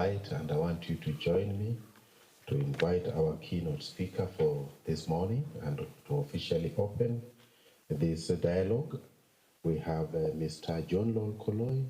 invite, and I want you to join me to invite our keynote speaker for this morning and to officially open this dialogue. We have Mr. John Lol Koloi,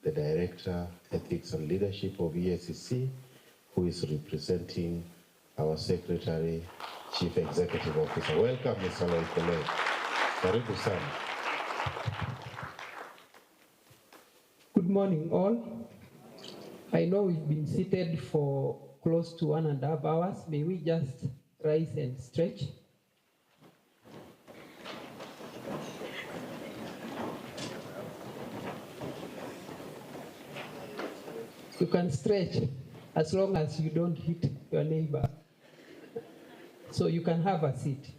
the Director, Ethics and Leadership of EACC, who is representing our Secretary, Chief Executive Officer. Welcome, Mr. Lol Koloi. Karibu sana. Good morning, all. I know we've been seated for close to 1.5 hours. May we just rise and stretch? You can stretch as long as you don't hit your neighbor. So you can have a seat.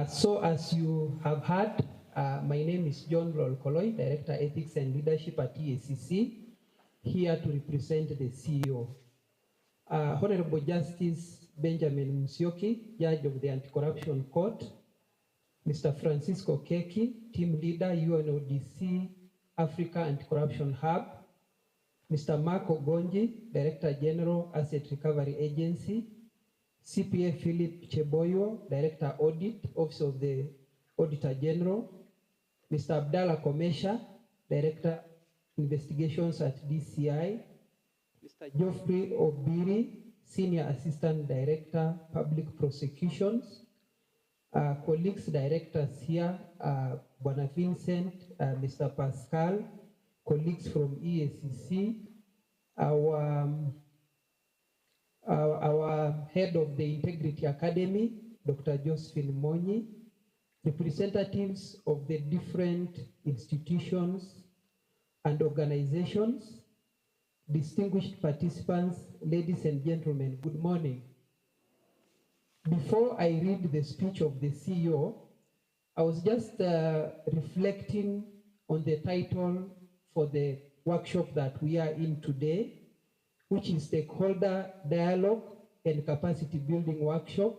So as you have heard, my name is John Lol Koloi, Director, Ethics and Leadership at EACC, here to represent the CEO. Honorable Justice Benjamin Musyoki, Judge of the Anti-Corruption Court, Mr. Francisco Keki, Team Leader, UNODC, Africa Anti-Corruption Hub, Mr. Marco Gonji, Director General, Asset Recovery Agency, CPA Philip Cheboyo, Director Audit, Office of the Auditor General, Mr. Abdallah Komesha, Director Investigations at DCI, Mr. Geoffrey Obiri, Senior Assistant Director, Public Prosecutions, colleagues, directors here, Bwana Vincent, Mr. Pascal, colleagues from EACC, our head of the Integrity Academy, Dr. Josephine Monyi, representatives of the different institutions and organizations, distinguished participants, ladies and gentlemen, good morning. Before I read the speech of the CEO, I was just reflecting on the title for the workshop that we are in today, which is Stakeholder Dialogue and Capacity Building Workshop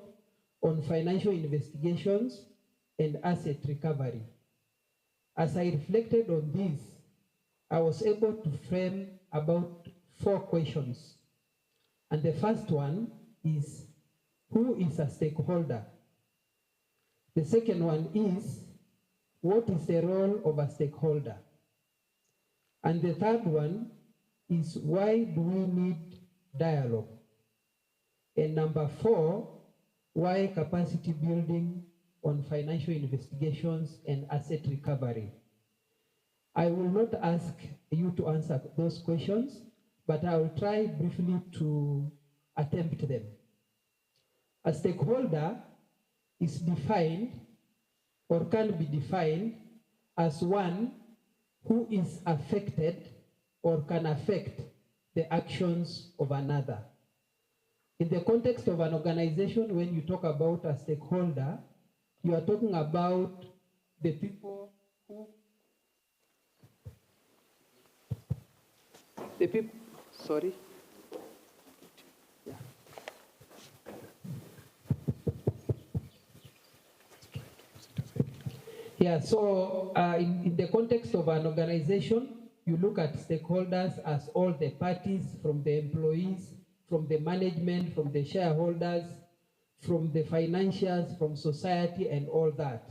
on Financial Investigations and Asset Recovery. As I reflected on this, I was able to frame about 4 questions. And the first one is, who is a stakeholder? The second one is, what is the role of a stakeholder? And the third one is, why do we need dialogue? And number 4, why capacity building on financial investigations and asset recovery? I will not ask you to answer those questions, but I will try briefly to attempt them. A stakeholder is defined or can be defined as one who is affected or can affect the actions of another. In the context of an organization, when you talk about a stakeholder, you are talking about the people who, sorry. Yeah, so in the context of an organization, you look at stakeholders as all the parties, from the employees, from the management, from the shareholders, from the financiers, from society, and all that.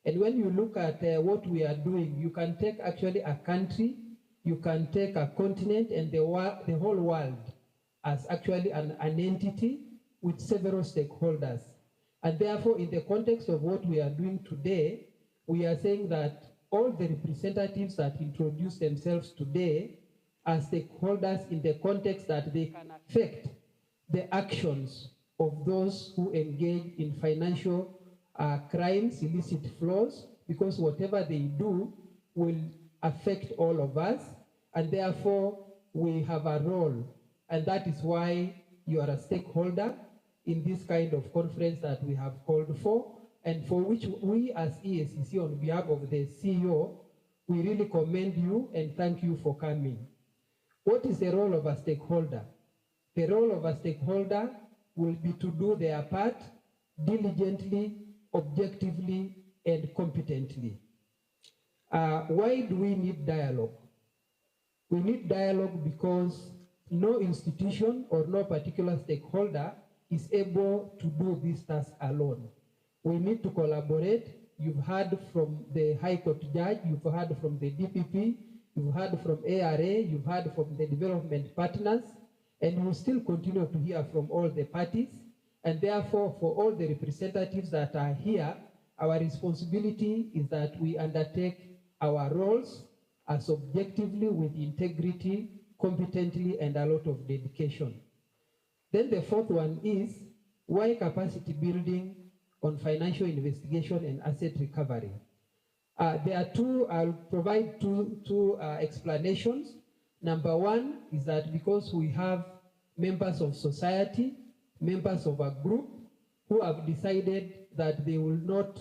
And when you look at what we are doing, you can take actually a country, you can take a continent, and the whole world as actually an entity with several stakeholders. And therefore, in the context of what we are doing today, we are saying that all the representatives that introduce themselves today are stakeholders in the context that they can affect the actions of those who engage in financial crimes, illicit flows, because whatever they do will affect all of us, and therefore we have a role. And that is why you are a stakeholder in this kind of conference that we have called for, and for which we as EACC, on behalf of the CEO, we really commend you and thank you for coming. What is the role of a stakeholder? The role of a stakeholder will be to do their part diligently, objectively, and competently. Why do we need dialogue? We need dialogue because no institution or no particular stakeholder is able to do this task alone. We need to collaborate. You've heard from the High Court judge, you've heard from the DPP, you've heard from ARA, you've heard from the development partners, and you will still continue to hear from all the parties. And therefore, for all the representatives that are here, our responsibility is that we undertake our roles as objectively, with integrity, competently, and a lot of dedication. Then the fourth one is why capacity building on financial investigation and asset recovery. There are two, I'll provide two explanations. Number one is that because we have members of society, members of a group who have decided that they will not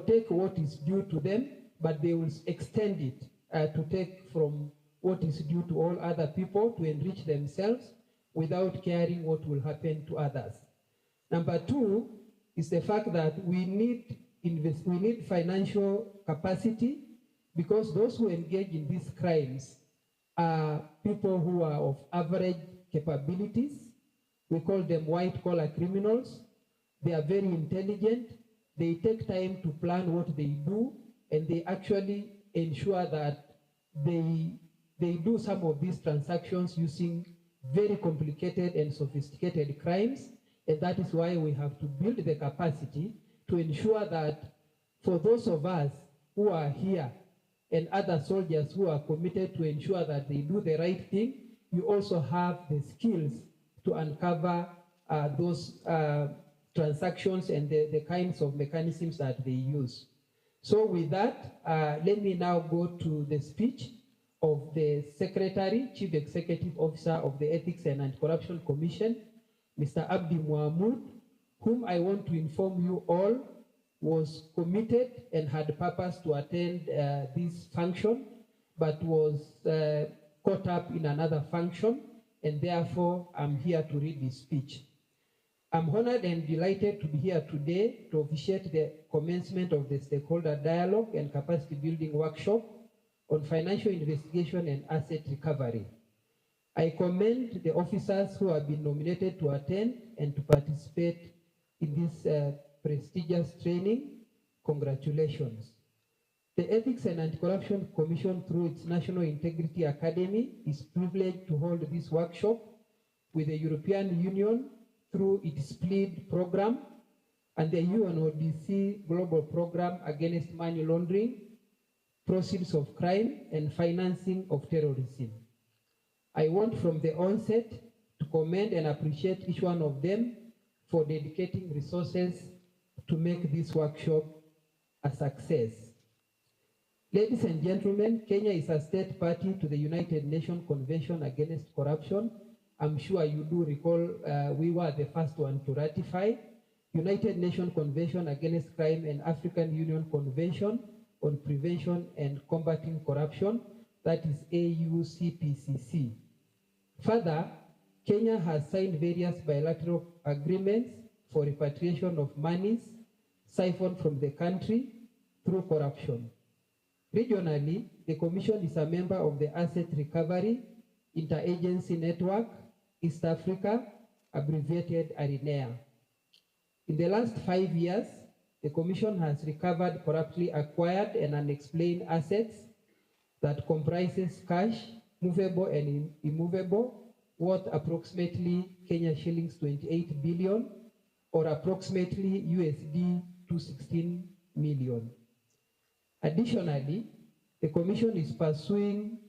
take what is due to them, but they will extend it to take from what is due to all other people to enrich themselves without caring what will happen to others. Number two is the fact that we need financial capacity, because those who engage in these crimes are people who are of average capabilities. We call them white-collar criminals. They are very intelligent. They take time to plan what they do, and they actually ensure that they do some of these transactions using very complicated and sophisticated crimes. And that is why we have to build the capacity to ensure that for those of us who are here and other soldiers who are committed to ensure that they do the right thing, you also have the skills to uncover those transactions and the kinds of mechanisms that they use. So with that, let me now go to the speech of the Secretary, Chief Executive Officer of the Ethics and Anti-Corruption Commission, Mr. Abdi Mohamud, whom I want to inform you all was committed and had purpose to attend this function, but was caught up in another function, and therefore I'm here to read this speech. I'm honored and delighted to be here today to officiate the commencement of the Stakeholder Dialogue and Capacity Building Workshop on Financial Investigation and Asset Recovery. I commend the officers who have been nominated to attend and to participate in this prestigious training. Congratulations. The Ethics and Anti-Corruption Commission, through its National Integrity Academy, is privileged to hold this workshop with the European Union through its SPLEAD program and the UNODC Global Program Against Money Laundering, Proceeds of Crime, and Financing of Terrorism. I want from the onset to commend and appreciate each one of them for dedicating resources to make this workshop a success. Ladies and gentlemen, Kenya is a state party to the United Nations Convention Against Corruption. I'm sure you do recall we were the first one to ratify United Nations Convention Against Crime and African Union Convention on Prevention and Combating Corruption, that is AUCPCC. Further, Kenya has signed various bilateral agreements for repatriation of monies siphoned from the country through corruption. Regionally, the Commission is a member of the Asset Recovery Interagency Network, East Africa, abbreviated ARINEA. In the last 5 years, the Commission has recovered corruptly acquired and unexplained assets that comprises cash, movable and immovable, worth approximately Kenya shillings 28 billion, or approximately USD 216 million. Additionally, the Commission is pursuing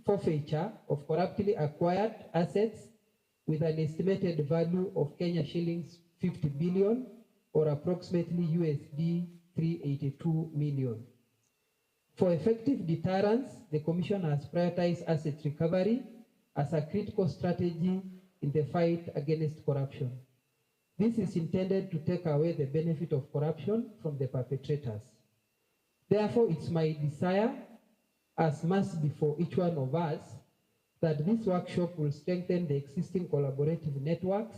forfeiture of corruptly acquired assets with an estimated value of Kenya shillings 50 billion, or approximately USD 382 million. For effective deterrence, the Commission has prioritized asset recovery as a critical strategy in the fight against corruption. This is intended to take away the benefit of corruption from the perpetrators. Therefore, it's my desire, as must be for each one of us, that this workshop will strengthen the existing collaborative networks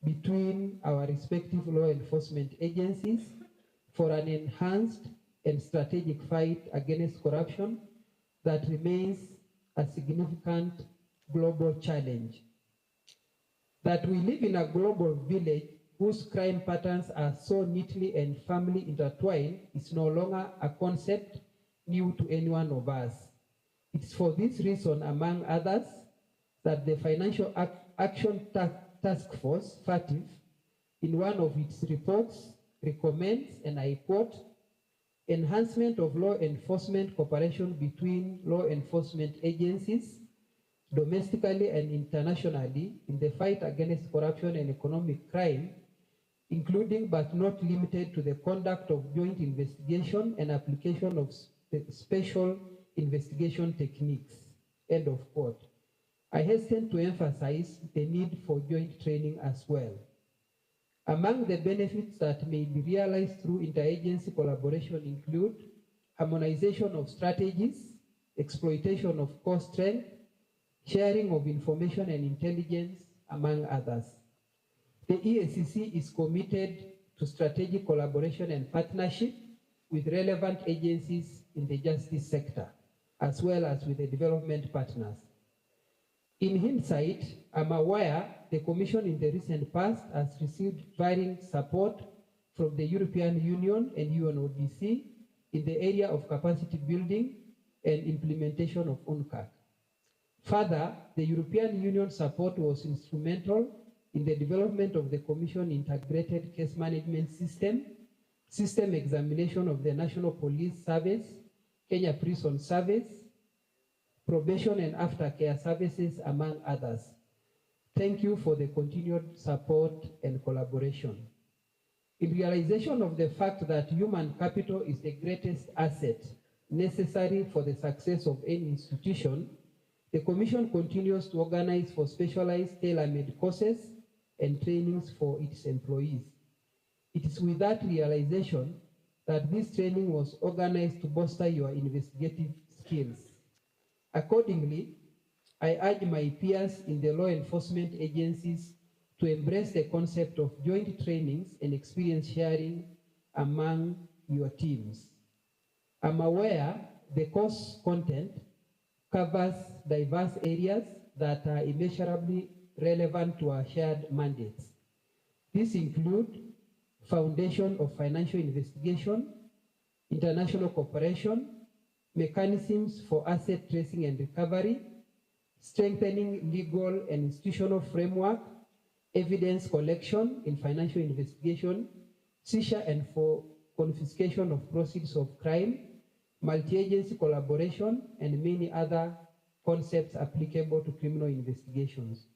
between our respective law enforcement agencies for an enhanced and strategic fight against corruption that remains a significant global challenge. That we live in a global village whose crime patterns are so neatly and firmly intertwined is no longer a concept new to any one of us. It's for this reason, among others, that the Financial Action Task Force, FATF, in one of its reports recommends, and I quote, enhancement of law enforcement cooperation between law enforcement agencies domestically and internationally in the fight against corruption and economic crime, including but not limited to the conduct of joint investigation and application of special investigation techniques, end of quote. I hasten to emphasize the need for joint training as well. Among the benefits that may be realized through interagency collaboration include harmonization of strategies, exploitation of core strength, sharing of information and intelligence, among others. The EACC is committed to strategic collaboration and partnership with relevant agencies in the justice sector, as well as with the development partners. In hindsight, I'm aware the Commission in the recent past has received varying support from the European Union and UNODC in the area of capacity building and implementation of UNCAC. Further, the European Union support was instrumental in the development of the Commission Integrated Case Management System, system examination of the National Police Service, Kenya Prison Service, probation and aftercare services, among others. Thank you for the continued support and collaboration. In realization of the fact that human capital is the greatest asset necessary for the success of any institution, the Commission continues to organize for specialized tailor-made courses and trainings for its employees. It is with that realization that this training was organized to bolster your investigative skills. Accordingly, I urge my peers in the law enforcement agencies to embrace the concept of joint trainings and experience sharing among your teams. I'm aware the course content covers diverse areas that are immeasurably relevant to our shared mandates. These include foundation of financial investigation, international cooperation, mechanisms for asset tracing and recovery, strengthening legal and institutional framework, evidence collection in financial investigation, seizure and for confiscation of proceeds of crime, multi-agency collaboration, and many other concepts applicable to criminal investigations.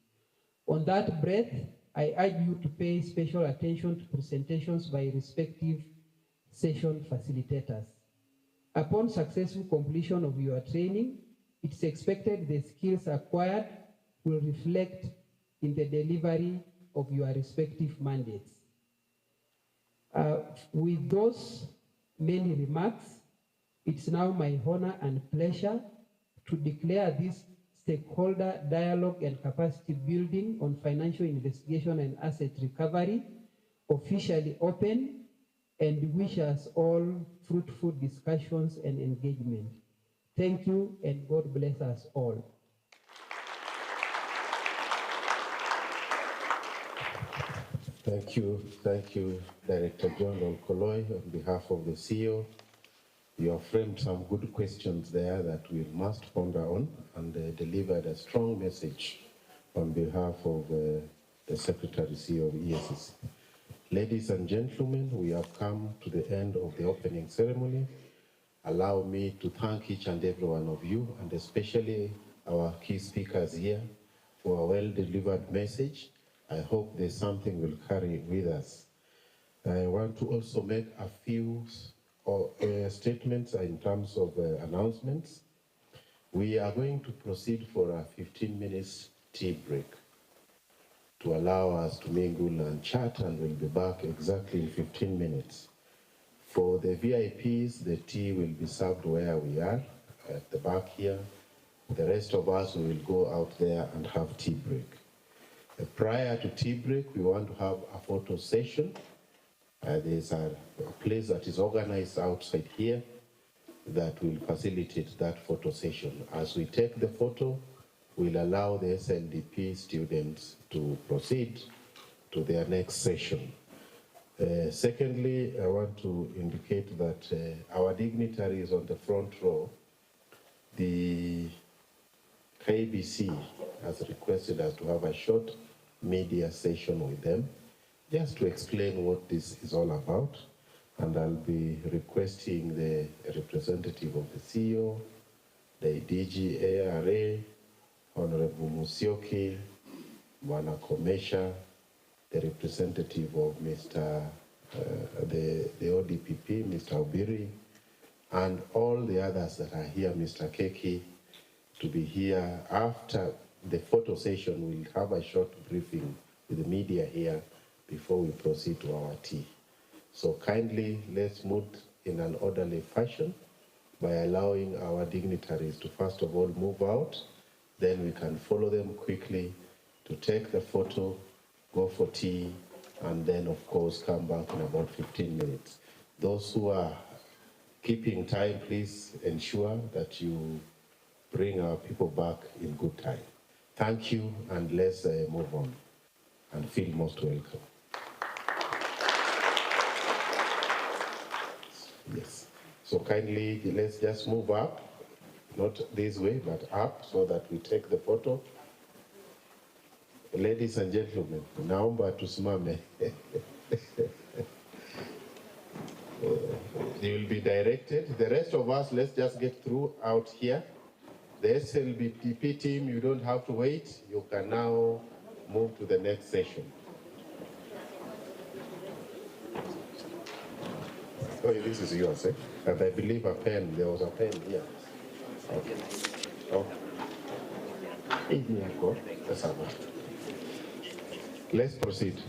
On that breadth, I urge you to pay special attention to presentations by respective session facilitators. Upon successful completion of your training, it's expected the skills acquired will reflect in the delivery of your respective mandates. With those many remarks, it's now my honor and pleasure to declare this stakeholder dialogue and capacity building on financial investigation and asset recovery officially open, and wish us all fruitful discussions and engagement. Thank you, and God bless us all. Thank you, Director John Olkoloi. On behalf of the CEO, you have framed some good questions there that we must ponder on, and delivered a strong message on behalf of the Secretary CEO of EACC. Ladies and gentlemen, we have come to the end of the opening ceremony. Allow me to thank each and every one of you, and especially our key speakers here, for a well-delivered message. I hope there's something we'll carry with us. I want to also make a few statements in terms of announcements. We are going to proceed for a 15 minutes tea break to allow us to mingle and chat, and we'll be back exactly in 15 minutes. For the VIPs, the tea will be served where we are, at the back here. The rest of us will go out there and have tea break. Prior to tea break, we want to have a photo session There's a place that is organized outside here that will facilitate that photo session. As we take the photo, we'll allow the SLDP students to proceed to their next session. Secondly, I want to indicate that our dignitaries on the front row, the KBC has requested us to have a short media session with them, just to explain what this is all about. And I'll be requesting the representative of the CEO, the DG ARA, Honorable Musyoki, Bwana Komesha, the representative of the ODPP, Mr. Obiri, and all the others that are here, Mr. Keki, to be here. After the photo session, we'll have a short briefing with the media here before we proceed to our tea. So kindly, let's move in an orderly fashion by allowing our dignitaries to first of all move out, then we can follow them quickly to take the photo, go for tea, and then of course come back in about 15 minutes. Those who are keeping time, please ensure that you bring our people back in good time. Thank you, and let's move on and feel most welcome. Yes. So kindly, let's just move up, not this way, but up, so that we take the photo. Ladies and gentlemen, naomba tusimame. You will be directed. The rest of us, let's just get through out here. The SLBTP team, you don't have to wait. You can now move to the next session. Oh, this is yours, eh? And I believe a pen, there was a pen here. Okay. Oh. Let's proceed.